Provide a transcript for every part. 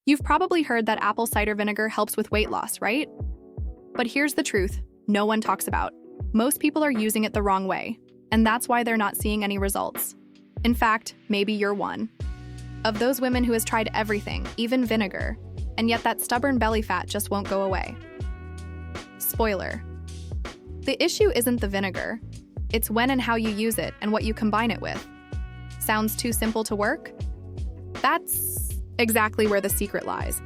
You've probably heard that apple cider vinegar helps with weight loss, right? But here's the truth no one talks about. Most people are using it the wrong way, and that's why they're not seeing any results. In fact, maybe you're one of those women who has tried everything, even vinegar, and yet that stubborn belly fat just won't go away. Spoiler: the issue isn't the vinegar, it's when and how you use it and what you combine it with. Sounds too simple to work? That's exactly where the secret lies.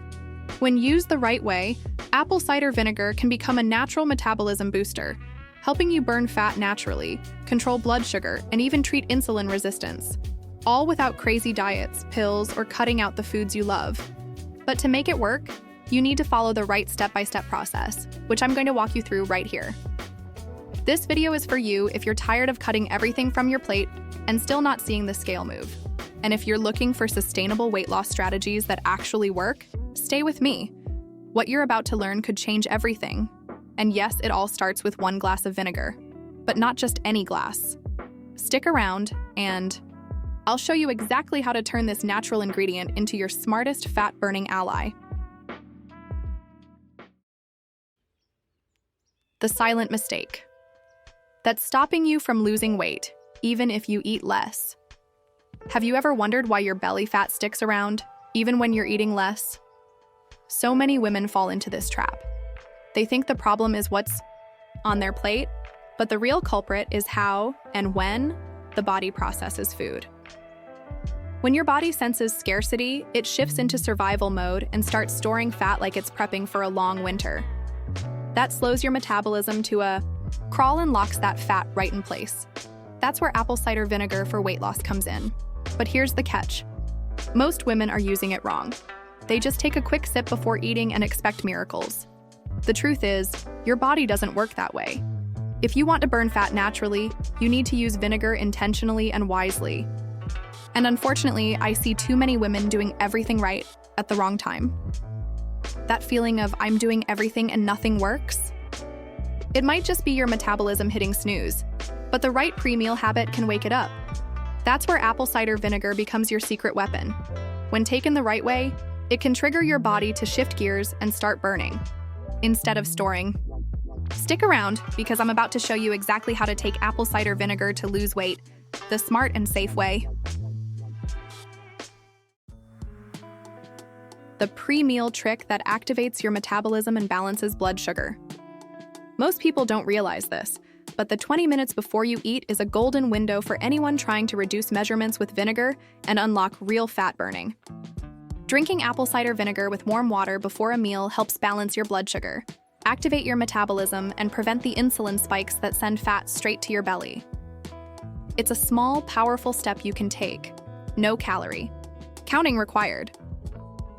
When used the right way, apple cider vinegar can become a natural metabolism booster, helping you burn fat naturally, control blood sugar, and even treat insulin resistance, all without crazy diets, pills, or cutting out the foods you love. But to make it work, you need to follow the right step-by-step process, which I'm going to walk you through right here. This video is for you if you're tired of cutting everything from your plate and still not seeing the scale move. And if you're looking for sustainable weight loss strategies that actually work, stay with me. What you're about to learn could change everything. And yes, it all starts with 1 glass of vinegar, but not just any glass. Stick around and I'll show you exactly how to turn this natural ingredient into your smartest fat-burning ally. The silent mistake that's stopping you from losing weight, even if you eat less. Have you ever wondered why your belly fat sticks around, even when you're eating less? So many women fall into this trap. They think the problem is what's on their plate, but the real culprit is how and when the body processes food. When your body senses scarcity, it shifts into survival mode and starts storing fat like it's prepping for a long winter. That slows your metabolism to a crawl and locks that fat right in place. That's where apple cider vinegar for weight loss comes in. But here's the catch. Most women are using it wrong. They just take a quick sip before eating and expect miracles. The truth is, your body doesn't work that way. If you want to burn fat naturally, you need to use vinegar intentionally and wisely. And unfortunately, I see too many women doing everything right at the wrong time. That feeling of I'm doing everything and nothing works? It might just be your metabolism hitting snooze, but the right pre-meal habit can wake it up. That's where apple cider vinegar becomes your secret weapon. When taken the right way, it can trigger your body to shift gears and start burning, instead of storing. Stick around, because I'm about to show you exactly how to take apple cider vinegar to lose weight, the smart and safe way. The pre-meal trick that activates your metabolism and balances blood sugar. Most people don't realize this, but the 20 minutes before you eat is a golden window for anyone trying to reduce measurements with vinegar and unlock real fat burning. Drinking apple cider vinegar with warm water before a meal helps balance your blood sugar, activate your metabolism, and prevent the insulin spikes that send fat straight to your belly. It's a small, powerful step you can take. No calorie counting required.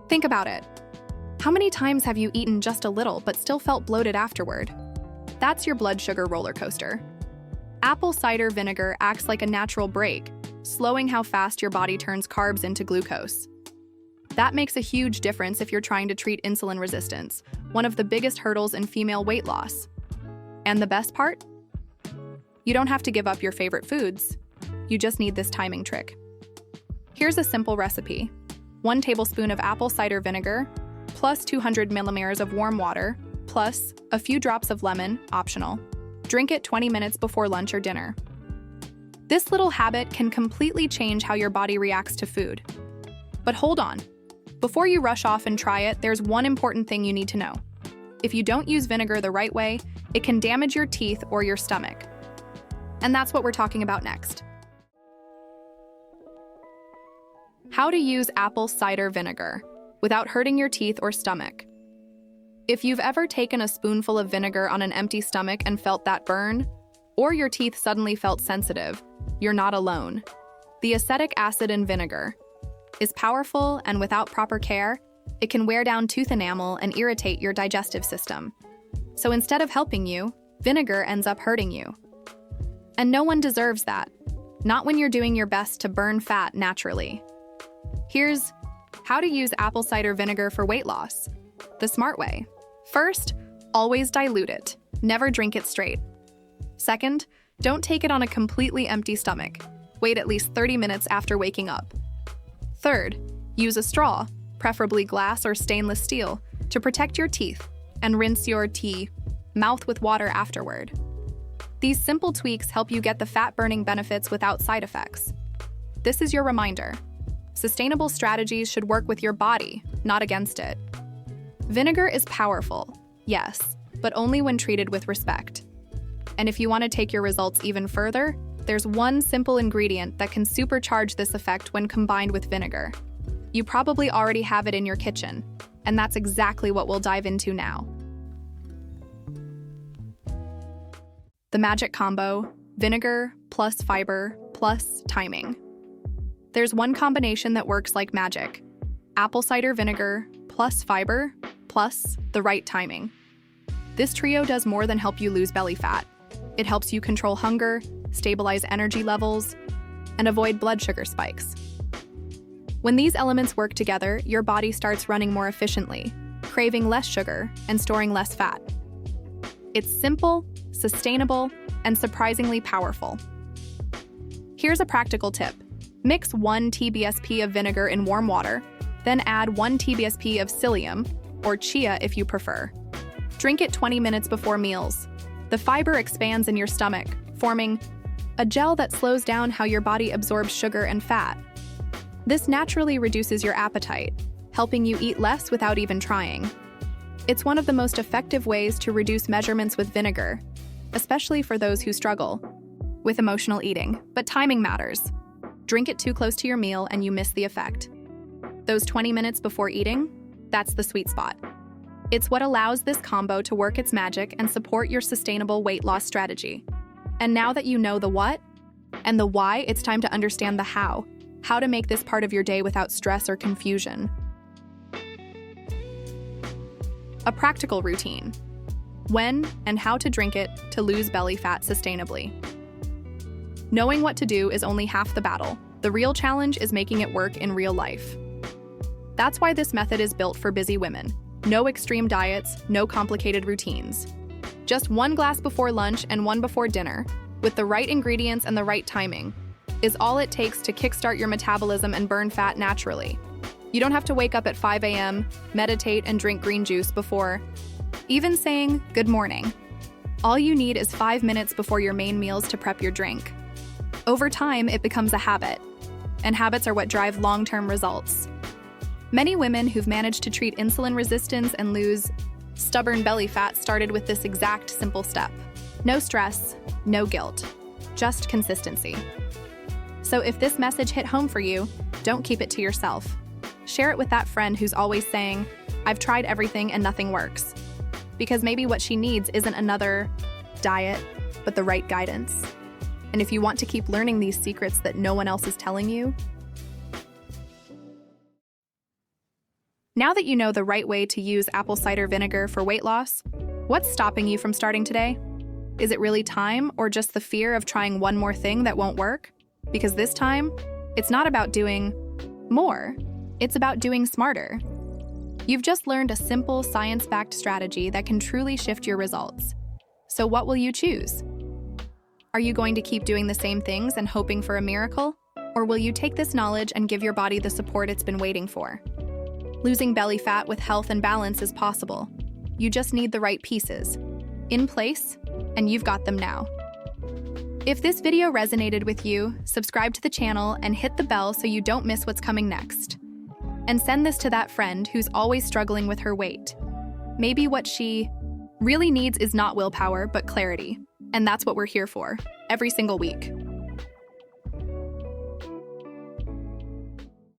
Think about it. How many times have you eaten just a little but still felt bloated afterward? That's your blood sugar roller coaster. Apple cider vinegar acts like a natural brake, slowing how fast your body turns carbs into glucose. That makes a huge difference if you're trying to treat insulin resistance, one of the biggest hurdles in female weight loss. And the best part? You don't have to give up your favorite foods. You just need this timing trick. Here's a simple recipe. 1 tablespoon of apple cider vinegar, plus 200 milliliters of warm water, plus a few drops of lemon, optional. Drink it 20 minutes before lunch or dinner. This little habit can completely change how your body reacts to food. But hold on. Before you rush off and try it, there's one important thing you need to know. If you don't use vinegar the right way, it can damage your teeth or your stomach. And that's what we're talking about next. How to use apple cider vinegar without hurting your teeth or stomach. If you've ever taken a spoonful of vinegar on an empty stomach and felt that burn, or your teeth suddenly felt sensitive, you're not alone. The acetic acid in vinegar is powerful, and without proper care, it can wear down tooth enamel and irritate your digestive system. So instead of helping you, vinegar ends up hurting you. And no one deserves that, not when you're doing your best to burn fat naturally. Here's how to use apple cider vinegar for weight loss, the smart way. First, always dilute it. Never drink it straight. Second, don't take it on a completely empty stomach. Wait at least 30 minutes after waking up. Third, use a straw, preferably glass or stainless steel, to protect your teeth, and rinse your mouth with water afterward. These simple tweaks help you get the fat-burning benefits without side effects. This is your reminder. Sustainable strategies should work with your body, not against it. Vinegar is powerful, yes, but only when treated with respect. And if you want to take your results even further, there's one simple ingredient that can supercharge this effect when combined with vinegar. You probably already have it in your kitchen, and that's exactly what we'll dive into now. The magic combo: vinegar plus fiber plus timing. There's one combination that works like magic: apple cider vinegar plus fiber plus the right timing. This trio does more than help you lose belly fat. It helps you control hunger, stabilize energy levels, and avoid blood sugar spikes. When these elements work together, your body starts running more efficiently, craving less sugar and storing less fat. It's simple, sustainable, and surprisingly powerful. Here's a practical tip. Mix 1 TBSP of vinegar in warm water, then add 1 TBSP of psyllium, or chia if you prefer. Drink it 20 minutes before meals. The fiber expands in your stomach, forming a gel that slows down how your body absorbs sugar and fat. This naturally reduces your appetite, helping you eat less without even trying. It's one of the most effective ways to reduce measurements with vinegar, especially for those who struggle with emotional eating. But timing matters. Drink it too close to your meal and you miss the effect. Those 20 minutes before eating, that's the sweet spot. It's what allows this combo to work its magic and support your sustainable weight loss strategy. And now that you know the what and the why, it's time to understand the how to make this part of your day without stress or confusion. A practical routine: when and how to drink it to lose belly fat sustainably. Knowing what to do is only half the battle. The real challenge is making it work in real life. That's why this method is built for busy women. No extreme diets, no complicated routines. Just 1 glass before lunch and 1 before dinner, with the right ingredients and the right timing, is all it takes to kickstart your metabolism and burn fat naturally. You don't have to wake up at 5 a.m., meditate, and drink green juice before even saying good morning. All you need is 5 minutes before your main meals to prep your drink. Over time, it becomes a habit, and habits are what drive long-term results. Many women who've managed to treat insulin resistance and lose stubborn belly fat started with this exact simple step. No stress, no guilt, just consistency. So if this message hit home for you, don't keep it to yourself. Share it with that friend who's always saying, "I've tried everything and nothing works." Because maybe what she needs isn't another diet, but the right guidance. And if you want to keep learning these secrets that no one else is telling you, now that you know the right way to use apple cider vinegar for weight loss, what's stopping you from starting today? Is it really time, or just the fear of trying one more thing that won't work? Because this time, it's not about doing more, it's about doing smarter. You've just learned a simple, science-backed strategy that can truly shift your results. So what will you choose? Are you going to keep doing the same things and hoping for a miracle? Or will you take this knowledge and give your body the support it's been waiting for? Losing belly fat with health and balance is possible. You just need the right pieces in place, and you've got them now. If this video resonated with you, subscribe to the channel and hit the bell so you don't miss what's coming next. And send this to that friend who's always struggling with her weight. Maybe what she really needs is not willpower, but clarity. And that's what we're here for, every single week.